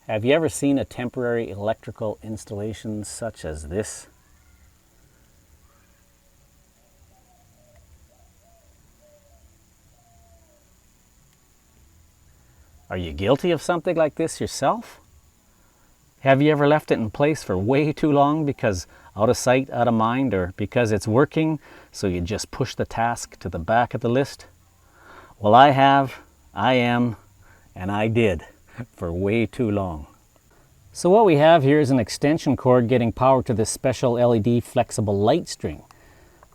Have you ever seen a temporary electrical installation such as this? Are you guilty of something like this yourself? Have you ever left it in place for way too long because out of sight, out of mind, or because it's working, so you just push the task to the back of the list? Well, I have, I am, and I did for way too long. So what we have here is an extension cord getting power to this special LED flexible light string.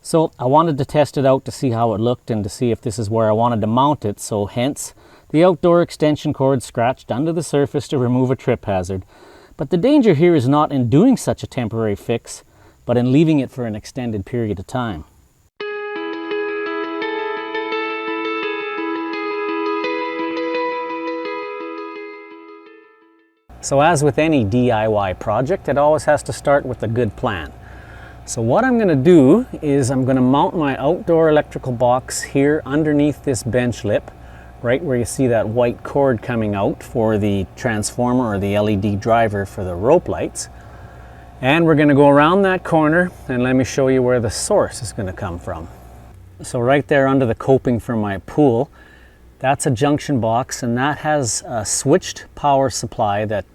So I wanted to test it out to see how it looked and to see if this is where I wanted to mount it, so hence the outdoor extension cord scratched under the surface to remove a trip hazard. But the danger here is not in doing such a temporary fix, but in leaving it for an extended period of time. So as with any DIY project, it always has to start with a good plan. So what I'm going to do is I'm going to mount my outdoor electrical box here underneath this bench lip, right where you see that white cord coming out for the transformer or the LED driver for the rope lights. And we're going to go around that corner and let me show you where the source is going to come from. So right there under the coping for my pool, that's a junction box, and that has a switched power supply that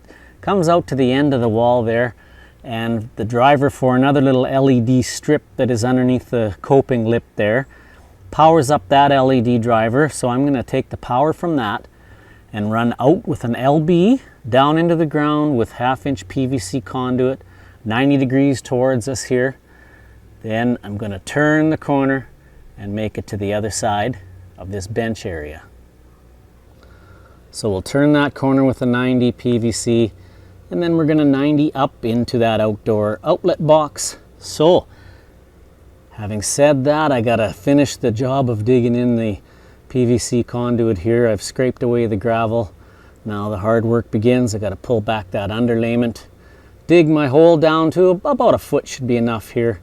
comes out to the end of the wall there, and the driver for another little LED strip that is underneath the coping lip there powers up that LED driver. So I'm going to take the power from that and run out with an LB down into the ground with 1/2-inch PVC conduit 90 degrees towards us here. Then I'm going to turn the corner and make it to the other side of this bench area. So we'll turn that corner with a 90 PVC, and then we're going to 90 up into that outdoor outlet box. So having said that, I got to finish the job of digging in the PVC conduit here. I've scraped away the gravel. Now the hard work begins. I got to pull back that underlayment, dig my hole down to about a foot should be enough here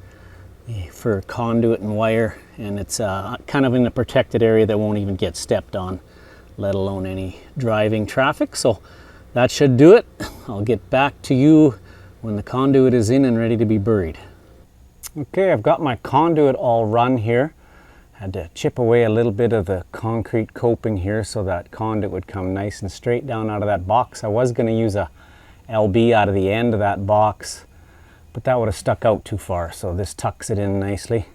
for conduit and wire, and it's kind of in a protected area that won't even get stepped on, let alone any driving traffic. So that should do it. I'll get back to you when the conduit is in and ready to be buried. Okay, I've got my conduit all run here. Had to chip away a little bit of the concrete coping here so that conduit would come nice and straight down out of that box. I was going to use a LB out of the end of that box, but that would have stuck out too far, so this tucks it in nicely.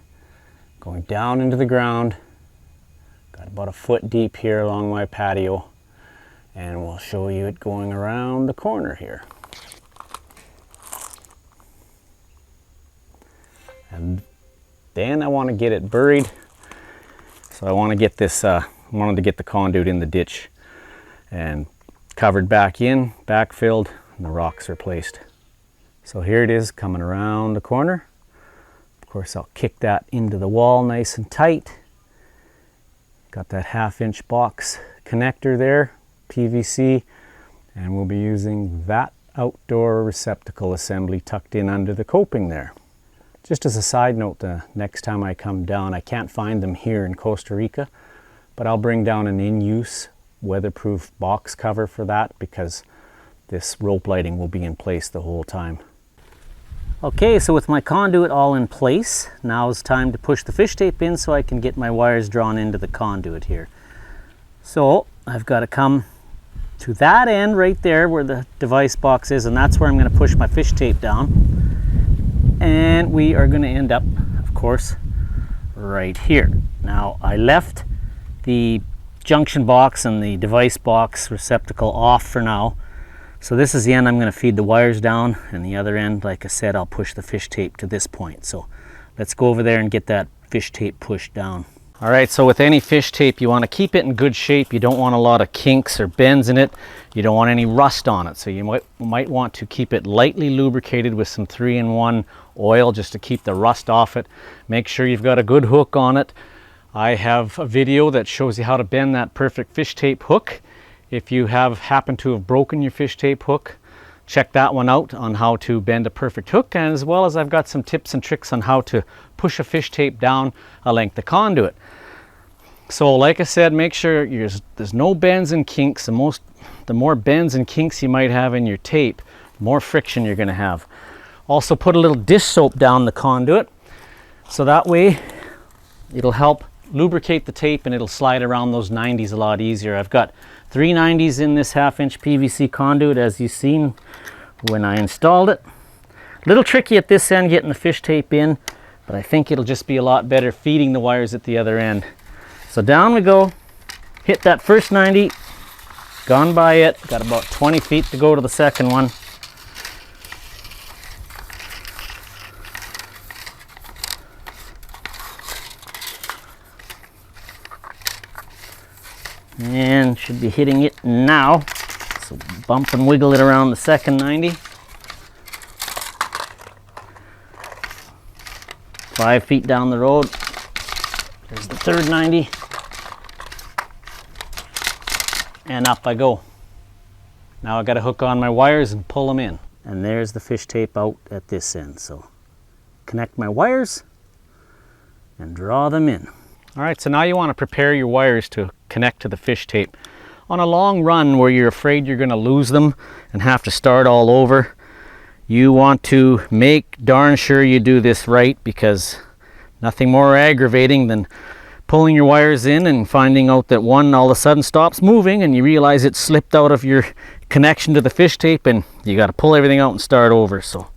Going down into the ground, got about a foot deep here along my patio, and we'll show you it going around the corner here. And then I want to get it buried, so I want to get this, wanted to get the conduit in the ditch and covered back in, backfilled, and the rocks replaced. So here it is coming around the corner. Of course, I'll kick that into the wall nice and tight. Got that 1/2-inch box connector there, PVC, and we'll be using that outdoor receptacle assembly tucked in under the coping there. Just as a side note, the next time I come down, I can't find them here in Costa Rica, but I'll bring down an in-use weatherproof box cover for that, because this rope lighting will be in place the whole time. Okay, so with my conduit all in place, now it's time to push the fish tape in so I can get my wires drawn into the conduit here. So I've got to come to that end right there where the device box is, and that's where I'm going to push my fish tape down. And we are going to end up, of course, right here. Now I left the junction box and the device box receptacle off for now. So this is the end I'm going to feed the wires down, and the other end, like I said, I'll push the fish tape to this point. So let's go over there and get that fish tape pushed down. All right, so with any fish tape, you want to keep it in good shape. You don't want a lot of kinks or bends in it. You don't want any rust on it. So you might want to keep it lightly lubricated with some 3-in-1 oil just to keep the rust off it. Make sure you've got a good hook on it. I have a video that shows you how to bend that perfect fish tape hook. If you happen to have broken your fish tape hook, check that one out on how to bend a perfect hook, and as well as I've got some tips and tricks on how to push a fish tape down a length of conduit. So like I said, make sure there's no bends and kinks. The more bends and kinks you might have in your tape, the more friction you're going to have. Also put a little dish soap down the conduit, so that way it'll help lubricate the tape and it'll slide around those 90s a lot easier. I've got 3 90s in this 1/2-inch PVC conduit, as you've seen when I installed it. A little tricky at this end getting the fish tape in, but I think it'll just be a lot better feeding the wires at the other end. So down we go, hit that first 90, gone by it, got about 20 feet to go to the second one. And should be hitting it now. So bump and wiggle it around the second 90. 5 feet down the road, there's the third 90. And up I go. Now I got to hook on my wires and pull them in. And there's the fish tape out at this end. So connect my wires and draw them in. All right, so now you want to prepare your wires to connect to the fish tape. On a long run where you're afraid you're going to lose them and have to start all over, you want to make darn sure you do this right, because nothing more aggravating than pulling your wires in and finding out that one all of a sudden stops moving and you realize it slipped out of your connection to the fish tape and you got to pull everything out and start over. So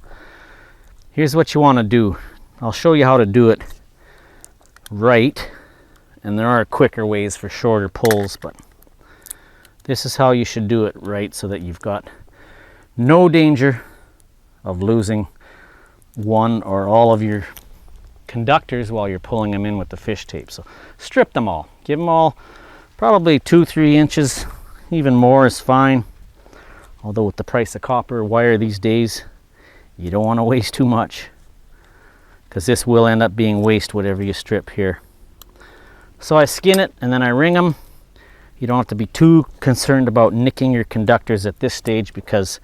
here's what you want to do. I'll show you how to do it right. And there are quicker ways for shorter pulls, but this is how you should do it right, so that you've got no danger of losing one or all of your conductors while you're pulling them in with the fish tape. So strip them all. Give them all probably 2-3 inches, even more is fine. Although with the price of copper wire these days, you don't want to waste too much, because this will end up being waste, whatever you strip here. So I skin it and then I ring them. You don't have to be too concerned about nicking your conductors at this stage, because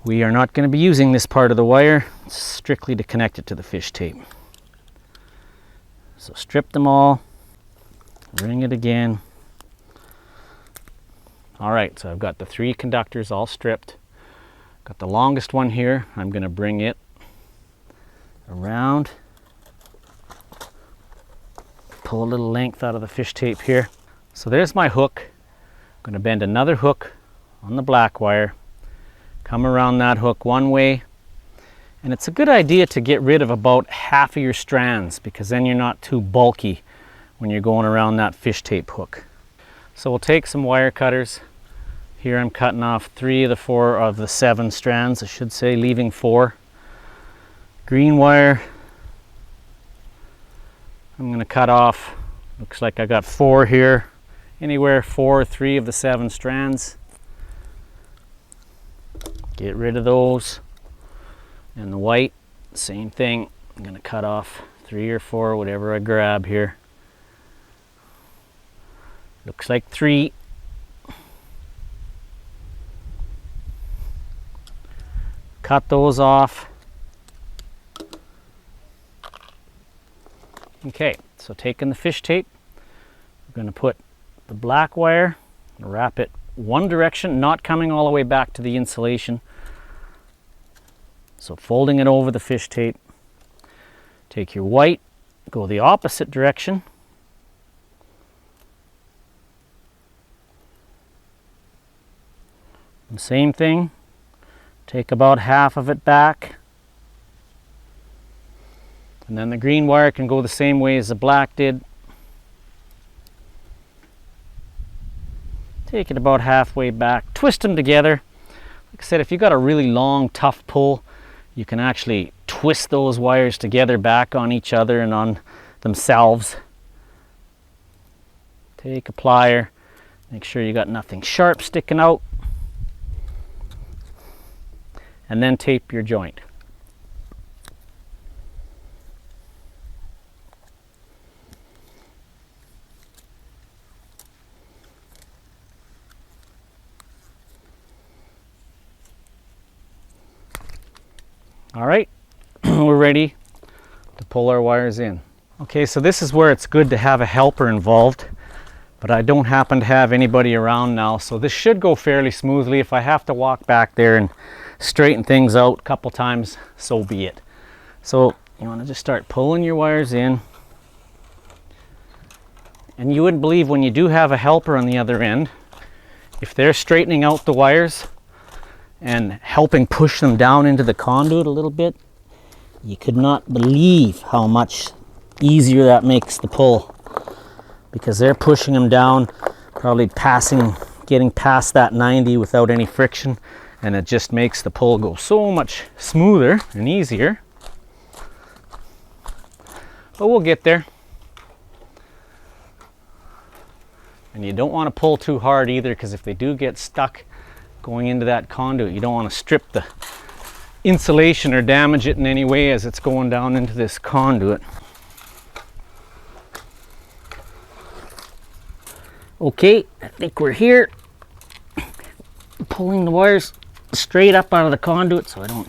we are not going to be using this part of the wire. It's strictly to connect it to the fish tape. So strip them all, ring it again. All right, so I've got the 3 conductors all stripped. Got the longest one here. I'm going to bring it around. Pull a little length out of the fish tape here. So there's my hook. I'm going to bend another hook on the black wire, come around that hook one way, and it's a good idea to get rid of about half of your strands, because then you're not too bulky when you're going around that fish tape hook. So we'll take some wire cutters. Here I'm cutting off 3 of the 4 of the 7 strands, I should say, leaving 4. Green wire, I'm going to cut off, looks like I got 4 here, anywhere 4 or 3 of the 7 strands. Get rid of those. And the white, same thing. I'm going to cut off 3 or 4, whatever I grab here. Looks like 3. Cut those off. Okay, so taking the fish tape, we're going to put the black wire, wrap it one direction, not coming all the way back to the insulation. So folding it over the fish tape. Take your white, go the opposite direction. And same thing, take about half of it back. And then the green wire can go the same way as the black did. Take it about halfway back, twist them together. Like I said, if you've got a really long, tough pull, you can actually twist those wires together back on each other and on themselves. Take a plier, make sure you got nothing sharp sticking out, and then tape your joint. All right, we're ready to pull our wires in. Okay, so this is where it's good to have a helper involved, but I don't happen to have anybody around now, so this should go fairly smoothly. If I have to walk back there and straighten things out a couple times, so be it. So you want to just start pulling your wires in. And you wouldn't believe, when you do have a helper on the other end, if they're straightening out the wires and helping push them down into the conduit a little bit, you could not believe how much easier that makes the pull, because they're pushing them down, probably getting past that 90 without any friction, and it just makes the pull go so much smoother and easier. But we'll get there. And you don't want to pull too hard either, because if they do get stuck going into that conduit, you don't want to strip the insulation or damage it in any way as it's going down into this conduit. Okay, I think we're here. Pulling the wires straight up out of the conduit so I don't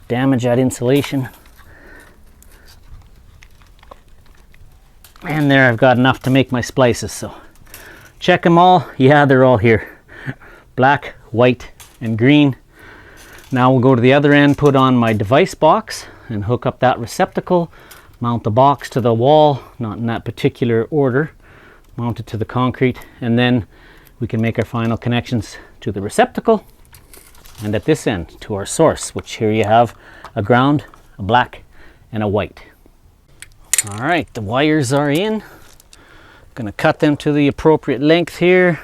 damage that insulation. And there, I've got enough to make my splices, so check them all. Yeah, they're all here. Black, white, and green. Now we'll go to the other end, put on my device box and hook up that receptacle, mount the box to the wall, not in that particular order, mount it to the concrete, and then we can make our final connections to the receptacle and at this end to our source, which here you have a ground, a black, and a white. All right, the wires are in. Gonna cut them to the appropriate length here,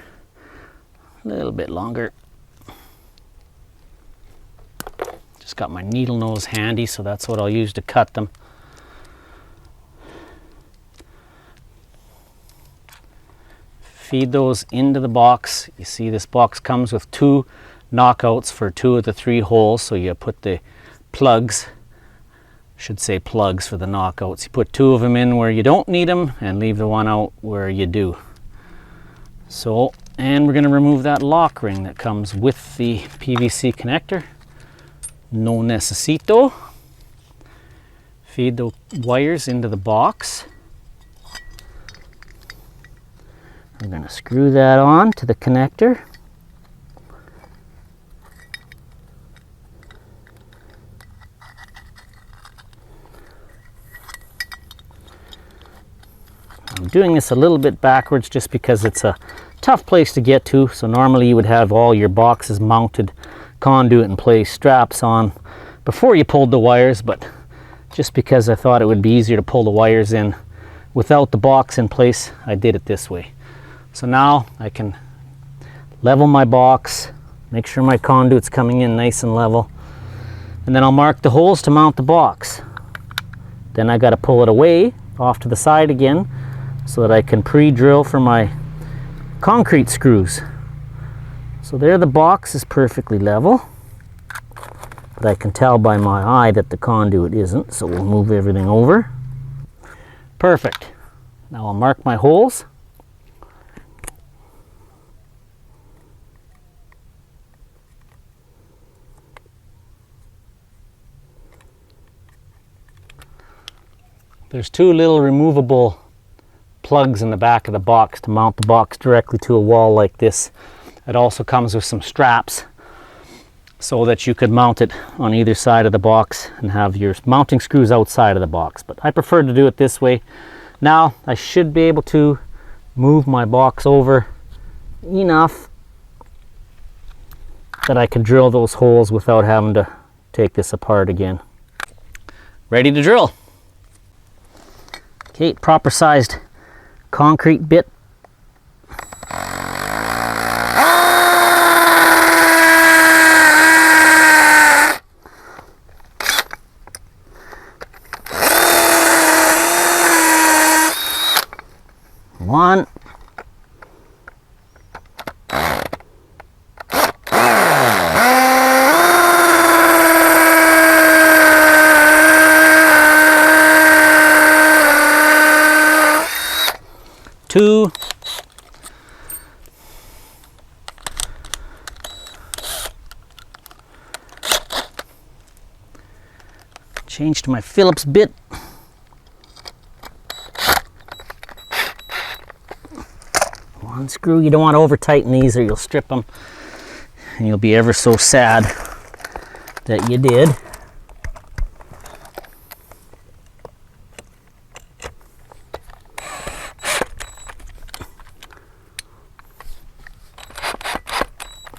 a little bit longer. Just got my needle nose handy, so that's what I'll use to cut them. Feed those into the box. You see this box comes with 2 knockouts for 2 of the 3 holes, so you put the plugs, should say plugs for the knockouts. You put 2 of them in where you don't need them and leave the one out where you do. So, and we're going to remove that lock ring that comes with the PVC connector. No necesito. Feed the wires into the box. I'm going to screw that on to the connector. I'm doing this a little bit backwards just because it's a tough place to get to. So normally you would have all your boxes mounted, conduit in place, straps on before you pulled the wires, but just because I thought it would be easier to pull the wires in without the box in place, I did it this way. So now I can level my box, make sure my conduit's coming in nice and level, and then I'll mark the holes to mount the box. Then I got to pull it away off to the side again so that I can pre-drill for my concrete screws. So there, the box is perfectly level, but I can tell by my eye that the conduit isn't, so we'll move everything over. Perfect. Now I'll mark my holes. There's 2 little removable plugs in the back of the box to mount the box directly to a wall like this. It also comes with some straps so that you could mount it on either side of the box and have your mounting screws outside of the box. But I prefer to do it this way. Now I should be able to move my box over enough that I can drill those holes without having to take this apart again. Ready to drill. Okay, proper sized concrete bit. One. Two. Change to my Phillips bit. unscrew. You don't want to over tighten these or you'll strip them and you'll be ever so sad that you did.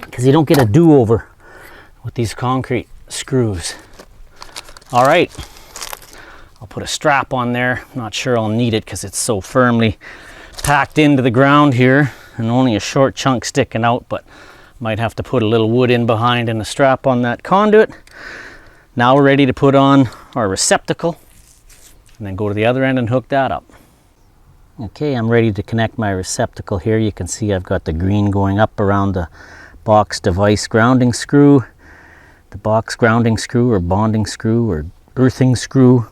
Because you don't get a do-over with these concrete screws. All right, I'll put a strap on there. Not sure I'll need it because it's so firmly packed into the ground here and only a short chunk sticking out, but might have to put a little wood in behind and a strap on that conduit. Now we're ready to put on our receptacle and then go to the other end and hook that up. Okay, I'm ready to connect my receptacle here. You can see I've got the green going up around the box device grounding screw, the box grounding screw or bonding screw or earthing screw,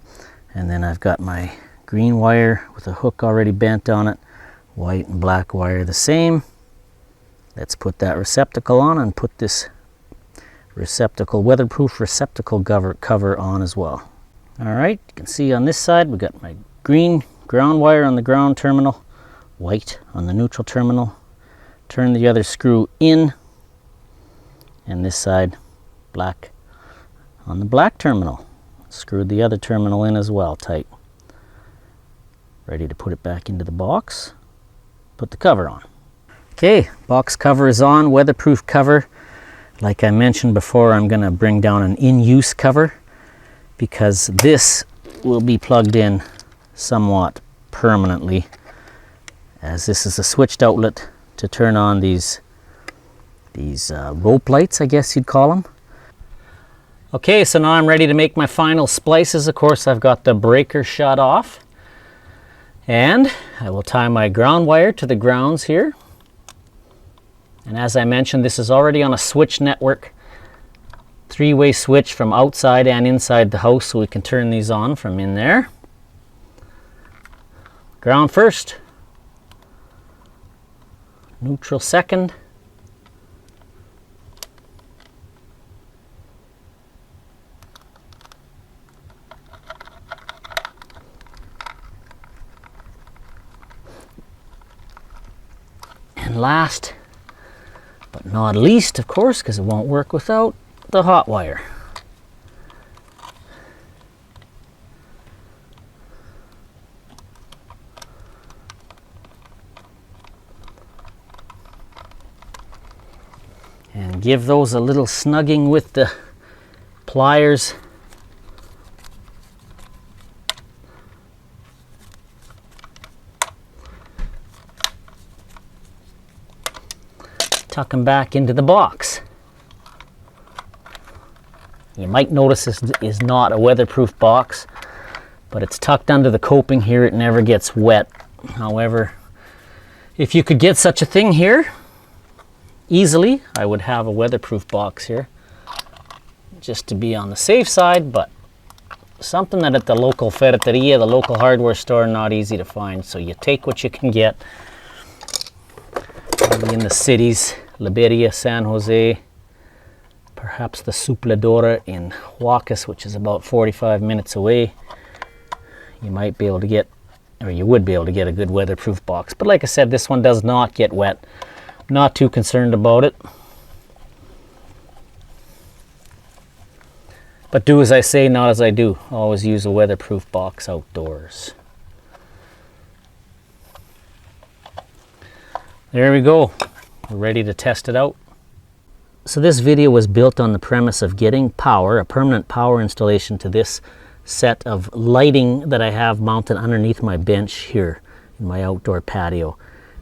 and then I've got my green wire with a hook already bent on it, white and black wire the same. Let's put that receptacle on and put this receptacle, weatherproof receptacle cover on as well. All right, you can see on this side we got my green ground wire on the ground terminal, white on the neutral terminal. Turn the other screw in, and this side black on the black terminal. Screwed the other terminal in as well, tight. Ready to put it back into the box. Put the cover on. Okay, box cover is on, weatherproof cover. Like I mentioned before, I'm going to bring down an in-use cover because this will be plugged in somewhat permanently, as this is a switched outlet to turn on these rope lights, I guess you'd call them. Okay, so now I'm ready to make my final splices. Of course, I've got the breaker shut off, and I will tie my ground wire to the grounds here. And as I mentioned, this is already on a switch network, three-way switch from outside and inside the house, so we can turn these on from in there. Ground first, neutral second, and last but not least, of course, because it won't work without the hot wire. And give those a little snugging with the pliers. Tuck them back into the box. You might notice this is not a weatherproof box, but it's tucked under the coping here. It never gets wet. However, if you could get such a thing here easily, I would have a weatherproof box here just to be on the safe side, but something that at the local ferreteria, the local hardware store, not easy to find. So you take what you can get. Maybe in the cities, Liberia, San Jose, perhaps the Supladora in Huacas, which is about 45 minutes away. You might be able to get, or you would be able to get a good weatherproof box. But like I said, this one does not get wet. Not too concerned about it. But do as I say, not as I do. Always use a weatherproof box outdoors. There we go. We're ready to test it out. So this video was built on the premise of getting power, a permanent power installation to this set of lighting that I have mounted underneath my bench here in my outdoor patio.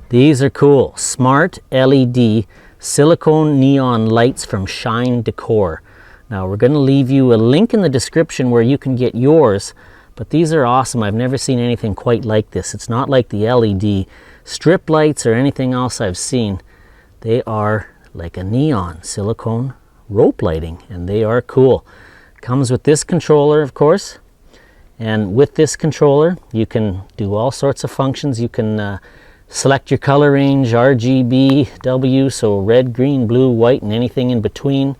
These are cool. Smart LED silicone neon lights from Shine Decor. Now we're going to leave you a link in the description where you can get yours, but these are awesome. I've never seen anything quite like this. It's not like the LED strip lights or anything else I've seen. They are like a neon silicone rope lighting, and they are cool. Comes with this controller, of course, and with this controller you can do all sorts of functions. You can select your color range, RGB, W, so red, green, blue, white, and anything in between.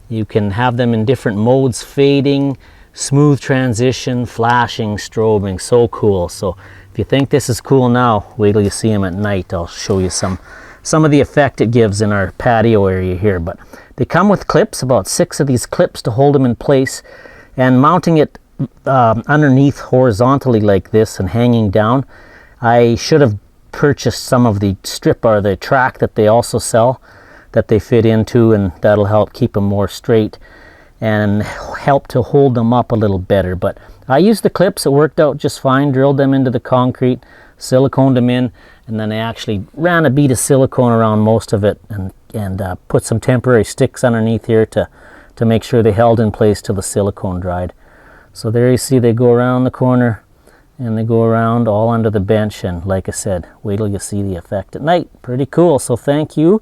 You can have them in different modes, fading, smooth transition, flashing, strobing, so cool. So if you think this is cool now, wait till you see them at night. I'll show you some of the effect it gives in our patio area here. But they come with clips, about 6 of these clips to hold them in place, and mounting it underneath horizontally like this and hanging down. I should have purchased some of the strip or the track that they also sell that they fit into, and that'll help keep them more straight and help to hold them up a little better. But I used the clips, it worked out just fine. Drilled them into the concrete, siliconed them in, and then I actually ran a bead of silicone around most of it and put some temporary sticks underneath here to make sure they held in place till the silicone dried. So there you see they go around the corner and they go around all under the bench, and like I said, wait till you see the effect at night. Pretty cool. So thank you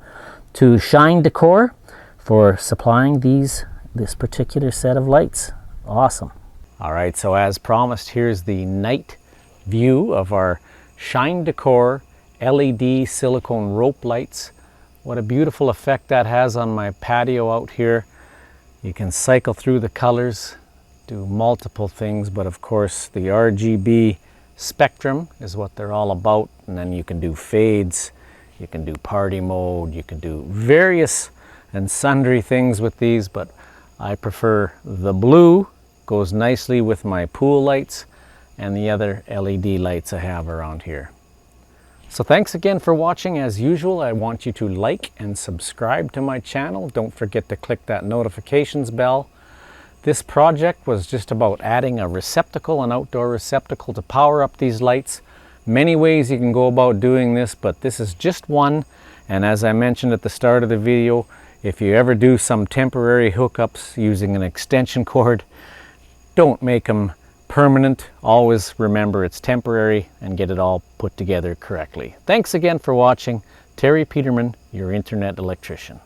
to Shine Decor for supplying this particular set of lights. Awesome. All right, so as promised, here's the night view of our Shine Decor LED silicone rope lights. What a beautiful effect that has on my patio out here. You can cycle through the colors, do multiple things, but of course the RGB spectrum is what they're all about. And then you can do fades, you can do party mode, you can do various and sundry things with these, but I prefer the blue. Goes nicely with my pool lights and the other LED lights I have around here. So thanks again for watching. As usual, I want you to like and subscribe to my channel. Don't forget to click that notifications bell. This project was just about adding a receptacle, an outdoor receptacle, to power up these lights. Many ways you can go about doing this, but this is just one. And as I mentioned at the start of the video, if you ever do some temporary hookups using an extension cord, don't make them permanent. Always remember it's temporary and get it all put together correctly. Thanks again for watching. Terry Peterman, your internet electrician.